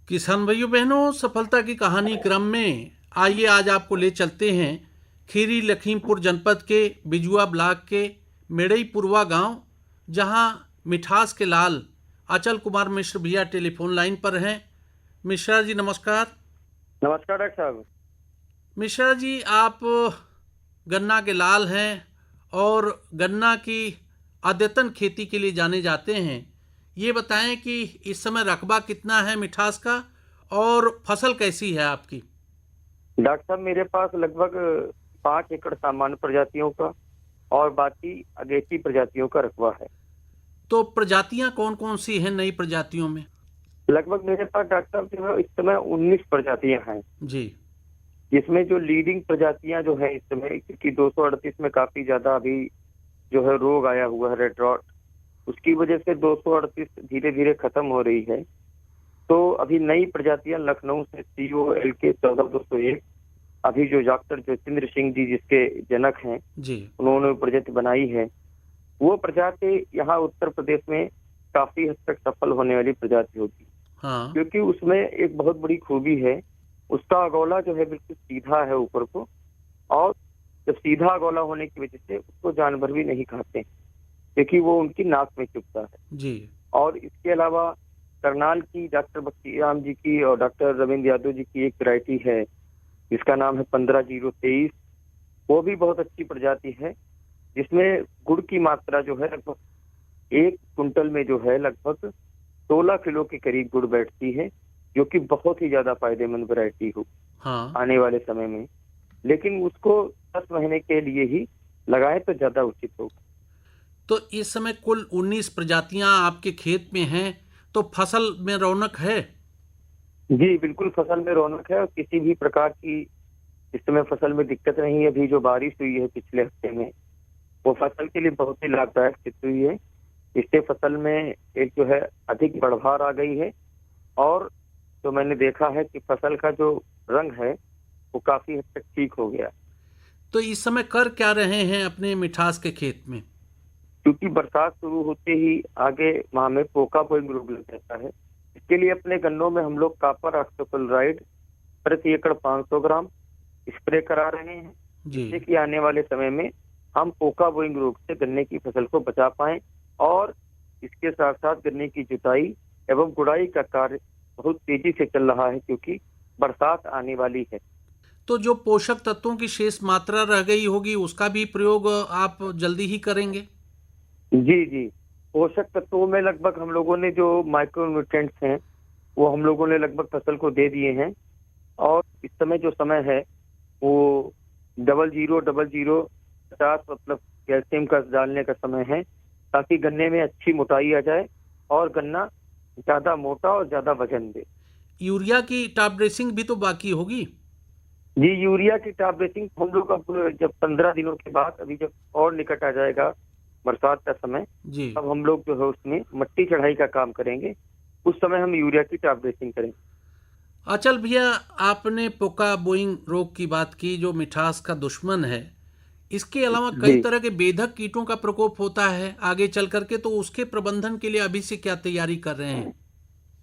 किसान भाइयों बहनों, सफलता की कहानी क्रम में आइए आज आपको ले चलते हैं खीरी लखीमपुर जनपद के बिजुआ ब्लॉक के मेड़ईपुरवा गांव, जहां मिठास के लाल अचल कुमार मिश्र भैया टेलीफोन लाइन पर हैं। मिश्रा जी नमस्कार। नमस्कार डॉक्टर साहब। मिश्रा जी, आप गन्ना के लाल हैं और गन्ना की अद्यतन खेती के लिए जाने जाते हैं। ये बताएं कि इस समय रकबा कितना है मिठास का और फसल कैसी है आपकी? डॉक्टर साहब, मेरे पास लगभग 5 एकड़ सामान्य प्रजातियों का और बाकी अगेती प्रजातियों का रकबा है। तो प्रजातियां कौन कौन सी हैं नई प्रजातियों में? लगभग मेरे पास डॉक्टर साहब जो है इस समय 19 प्रजातियां हैं, जी। जिसमें जो लीडिंग प्रजातियां जो है इस समय, क्योंकि 238 में काफी ज्यादा अभी जो है रोग आया हुआ है, रेड रॉट, उसकी वजह से 238 धीरे धीरे खत्म हो रही है। तो अभी नई प्रजातियां लखनऊ से COLK 14,201, अभी जो डॉक्टर जोतिंद्र सिंह जी जिसके जनक हैं, जी। उन्होंने प्रजाति बनाई है। वो प्रजाति यहाँ उत्तर प्रदेश में काफी हद तक सफल होने वाली प्रजाति होगी, हाँ। क्योंकि उसमें एक बहुत बड़ी खूबी है, उसका अगौला जो है बिल्कुल सीधा है ऊपर को, और जब सीधा अगौला होने की वजह से उसको जानवर भी नहीं खाते, क्योंकि वो उनकी नाक में चुभता है। जी। और इसके अलावा करनाल की डॉक्टर बख्शी राम जी की और डॉक्टर रविंद्र यादव जी की एक वैरायटी है जिसका नाम है 15,023। वो भी बहुत अच्छी प्रजाति है, जिसमें गुड़ की मात्रा जो है लगभग 1 कुंटल में जो है लगभग 16 किलो के करीब गुड़ बैठती है, जो कि बहुत ही ज्यादा फायदेमंद वैरायटी हो हाँ। आने वाले समय में। लेकिन उसको 10 महीने के लिए ही लगाए तो ज्यादा उचित होगा। तो इस समय कुल 19 प्रजातियां आपके खेत में हैं, तो फसल में रौनक है? जी बिल्कुल, फसल में रौनक है और किसी भी प्रकार की इस समय फसल में दिक्कत नहीं है। अभी जो बारिश हुई है पिछले हफ्ते में, वो फसल के लिए बहुत ही लाभदायक सिद्ध हुई है। इससे फसल में एक जो है अधिक बढ़वार आ गई है, और जो मैंने देखा है कि फसल का जो रंग है वो काफी हद तक ठीक हो गया। तो इस समय कर क्या रहे हैं अपने मिठास के खेत में? क्योंकि बरसात शुरू होते ही आगे माह में पोका पोइंग रोग लग जाता है, इसके लिए अपने गन्नों में हम लोग कॉपर ऑक्सीक्लोराइड प्रति एकड़ 500 ग्राम स्प्रे करा रहे हैं, जी। जिससे कि आने वाले समय में हम पोका बोइंग रोग से गन्ने की फसल को बचा पाएं। और इसके साथ साथ गन्ने की जुताई एवं गुड़ाई का कार्य बहुत तेजी से चल रहा है, क्योंकि बरसात आने वाली है। तो जो पोषक तत्वों की शेष मात्रा रह गई होगी उसका भी प्रयोग आप जल्दी ही करेंगे? जी जी, पोषक तत्वों में लगभग हम लोगों ने जो माइक्रोन्यूट्रिएंट्स हैं वो हम लोगों ने लगभग फसल को दे दिए हैं। और इस समय जो समय है वो 000050 मतलब कैल्शियम का डालने का समय है, ताकि गन्ने में अच्छी मोटाई आ जाए और गन्ना ज्यादा मोटा और ज्यादा वजन दे। यूरिया की टॉप ड्रेसिंग भी तो बाकी होगी? जी, यूरिया की टॉप ड्रेसिंग हम लोग अब जब 15 दिनों के बाद, अभी जब और निकट आ जाएगा बरसात का समय, जी। अब हम लोग जो है उसमें मट्टी चढ़ाई का काम करेंगे। उस समय हम यूरिया की टॉप ड्रेसिंग करेंगे। अचल भैया, आपने पोका बोइंग रोग की बात की जो मिठास का दुश्मन है। इसके अलावा कई जी तरह के बेधक कीटों का प्रकोप होता है आगे चल करके, तो उसके प्रबंधन के लिए अभी से क्या तैयारी कर रहे हैं?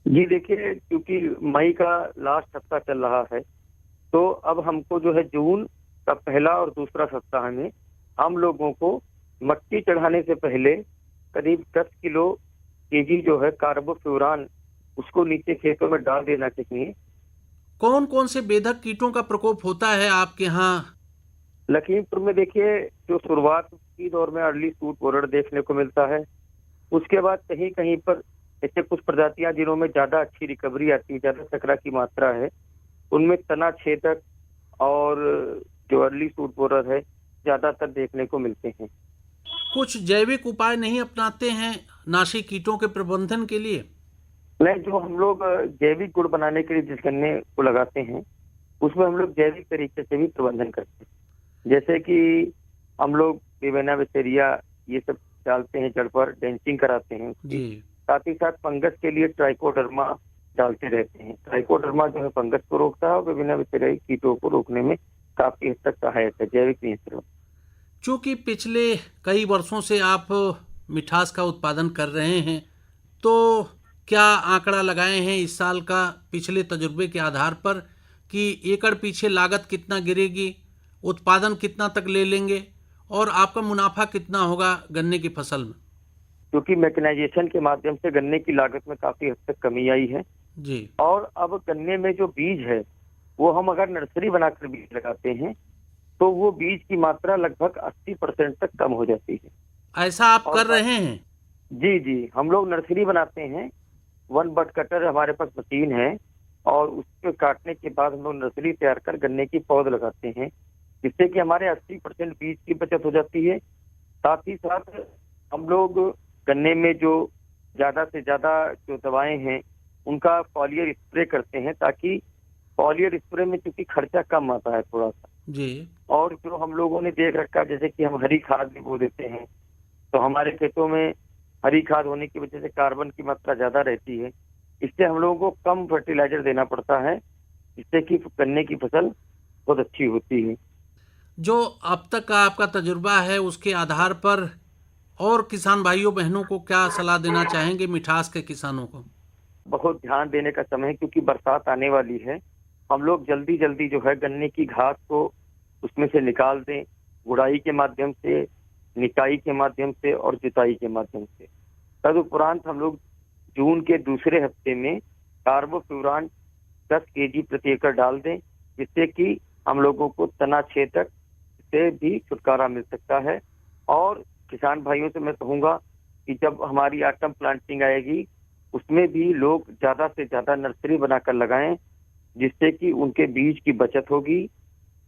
जी, देखिए, क्योंकि मई का लास्ट हफ्ता चल रहा है, तो अब हमको जो है जून का पहला और दूसरा सप्ताह में हम लोगों को मट्टी चढ़ाने से पहले करीब 10 किलो केजी जो है कार्बोफ्यूरान उसको नीचे खेतों में डाल देना चाहिए। कौन कौन से बेधक कीटों का प्रकोप होता है आपके यहाँ? लखीमपुर में देखिए, जो शुरुआत की दौर में अर्ली सूट बोरर देखने को मिलता है, उसके बाद कहीं कहीं पर ऐसे कुछ प्रजातियां जिनों में ज्यादा अच्छी रिकवरी आती है, ज्यादा चक्रा की मात्रा है, उनमें तना छेदक और जो अर्ली सूट बोरर है ज्यादातर देखने को मिलते हैं। कुछ जैविक उपाय नहीं अपनाते हैं नाशी कीटों के प्रबंधन के लिए? नहीं, जो हम लोग जैविक गुड़ बनाने के लिए जिस गन्ने को लगाते हैं उसमें हम लोग जैविक तरीके से भी प्रबंधन करते हैं। जैसे कि हम लोग विवेना विसेरिया ये सब डालते हैं, जड़ पर डेंसिंग कराते हैं उसकी। जी। साथ ही साथ फंगस के लिए ट्राइकोडर्मा डालते रहते हैं। ट्राइकोडर्मा जो है फंगस को रोकता है और विवेना विसेरिया कीटों को रोकने में काफी हद तक सहायक है, जैविक नियंत्रण। चूंकि पिछले कई वर्षों से आप मिठास का उत्पादन कर रहे हैं, तो क्या आंकड़ा लगाए हैं इस साल का पिछले तजुर्बे के आधार पर कि एकड़ पीछे लागत कितना गिरेगी, उत्पादन कितना तक ले लेंगे और आपका मुनाफा कितना होगा गन्ने की फसल में? क्योंकि मैकेनाइजेशन के माध्यम से गन्ने की लागत में काफी हद तक कमी आई है जी। और अब गन्ने में जो बीज है वो हम अगर नर्सरी बनाकर बीज लगाते हैं तो वो बीज की मात्रा लगभग 80% तक कम हो जाती है। ऐसा आप कर रहे हैं? जी जी, हम लोग नर्सरी बनाते हैं। 1 बड कटर हमारे पास मशीन है और उसके काटने के बाद हम लोग नर्सरी तैयार कर गन्ने की पौध लगाते हैं, जिससे कि हमारे 80% बीज की बचत हो जाती है। साथ ही साथ हम लोग गन्ने में जो ज्यादा से ज्यादा जो दवाएं हैं उनका फॉलियर स्प्रे करते हैं, ताकि फॉलियर स्प्रे में चूंकि खर्चा कम आता है थोड़ा सा जी। और जो हम लोगों ने देख रखा है, जैसे कि हम हरी खाद भी बो देते हैं तो हमारे खेतों में हरी खाद होने की वजह से कार्बन की मात्रा ज्यादा रहती है। इससे हम लोगों को कम फर्टिलाइजर देना पड़ता है, जिससे कि गन्ने की फसल बहुत अच्छी होती है। जो अब तक का आपका तजुर्बा है उसके आधार पर और किसान भाइयों बहनों को क्या सलाह देना चाहेंगे, मिठास के किसानों को? बहुत ध्यान देने का समय है क्योंकि बरसात आने वाली है। हम लोग जल्दी जल्दी जो है गन्ने की घास को उसमें से निकाल दें, गुड़ाई के माध्यम से, निकाई के माध्यम से और जुताई के माध्यम से। तदुपरांत हम लोग जून के दूसरे हफ्ते में कार्बोफ्यूरान 10 केजी प्रति एकड़ डाल दें, जिससे कि हम लोगों को तना छेदक से भी छुटकारा मिल सकता है। और किसान भाइयों से मैं कहूँगा कि जब हमारी ऑटम प्लांटिंग आएगी उसमें भी लोग ज्यादा से ज्यादा नर्सरी बनाकर लगाएं, जिससे कि उनके बीज की बचत होगी।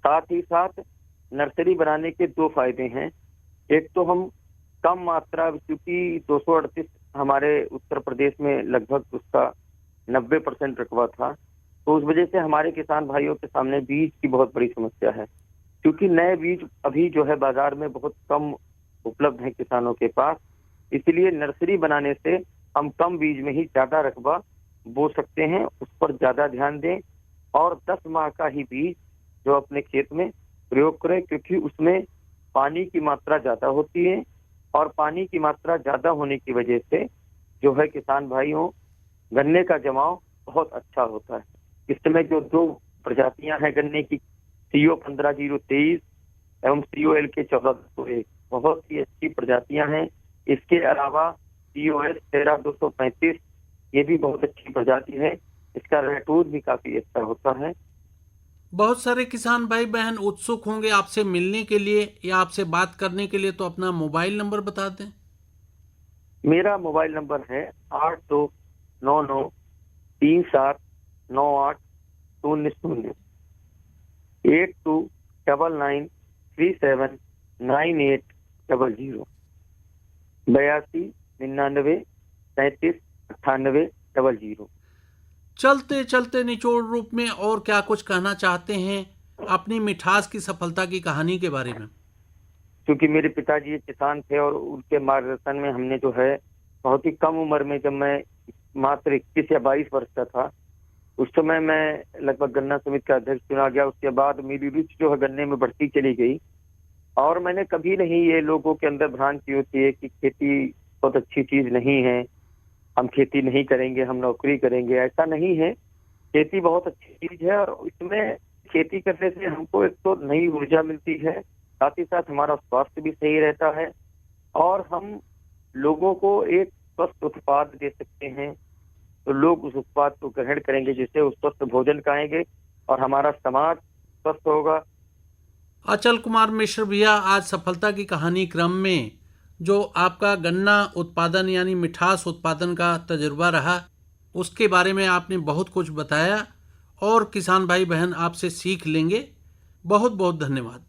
साथ ही साथ नर्सरी बनाने के 2 फायदे हैं। एक तो हम कम मात्रा, क्योंकि 238 हमारे उत्तर प्रदेश में लगभग उसका 90% रकबा था, तो उस वजह से हमारे किसान भाइयों के सामने बीज की बहुत बड़ी समस्या है, क्योंकि नए बीज अभी जो है बाजार में बहुत कम उपलब्ध है किसानों के पास। इसलिए नर्सरी बनाने से हम कम बीज में ही ज्यादा रकबा बो सकते हैं, उस पर ज्यादा ध्यान दें और 10 माह का ही बीज जो अपने खेत में प्रयोग करें, क्योंकि उसमें पानी की मात्रा ज्यादा होती है और पानी की मात्रा ज्यादा होने की वजह से जो है किसान भाइयों गन्ने का जमाव बहुत अच्छा होता है। इस समय जो 2 प्रजातियां हैं गन्ने की, CO 15-023 एवं COLK 14-201, बहुत ही अच्छी प्रजातियां हैं। इसके अलावा COS 13-235 ये भी बहुत अच्छी प्रजाति है। इसका रैटूर भी काफी अच्छा होता है। बहुत सारे किसान भाई बहन उत्सुक होंगे आपसे मिलने के लिए या आपसे बात करने के लिए, तो अपना मोबाइल नंबर बता दें। मेरा मोबाइल नंबर है 8299379800 8299379800 8299379800। चलते चलते निचोड़ रूप में और क्या कुछ कहना चाहते हैं अपनी मिठास की सफलता की कहानी के बारे में? क्योंकि मेरे पिताजी एक किसान थे और उनके मार्गदर्शन में हमने जो है बहुत ही कम उम्र में, जब मैं मात्र 21 या 22 वर्ष का था, उस समय मैं लगभग गन्ना समिति का अध्यक्ष चुना गया। उसके बाद मेरी रुचि जो है गन्ने में बढ़ती चली गई और मैंने कभी नहीं, ये लोगों के अंदर भ्रांति होती है कि खेती बहुत अच्छी चीज नहीं है, हम खेती नहीं करेंगे, हम नौकरी करेंगे। ऐसा नहीं है, खेती बहुत अच्छी चीज है और इसमें खेती करने से हमको एक तो नई ऊर्जा मिलती है, साथ ही साथ हमारा स्वास्थ्य भी सही रहता है और हम लोगों को एक स्वस्थ उत्पाद दे सकते हैं, तो लोग उस उत्पाद को ग्रहण करेंगे, जिससे उस स्वस्थ भोजन खाएंगे और हमारा समाज स्वस्थ होगा। अचल कुमार मिश्र भैया, आज सफलता की कहानी क्रम में जो आपका गन्ना उत्पादन यानी मिठास उत्पादन का तजुर्बा रहा, उसके बारे में आपने बहुत कुछ बताया और किसान भाई बहन आपसे सीख लेंगे। बहुत बहुत धन्यवाद।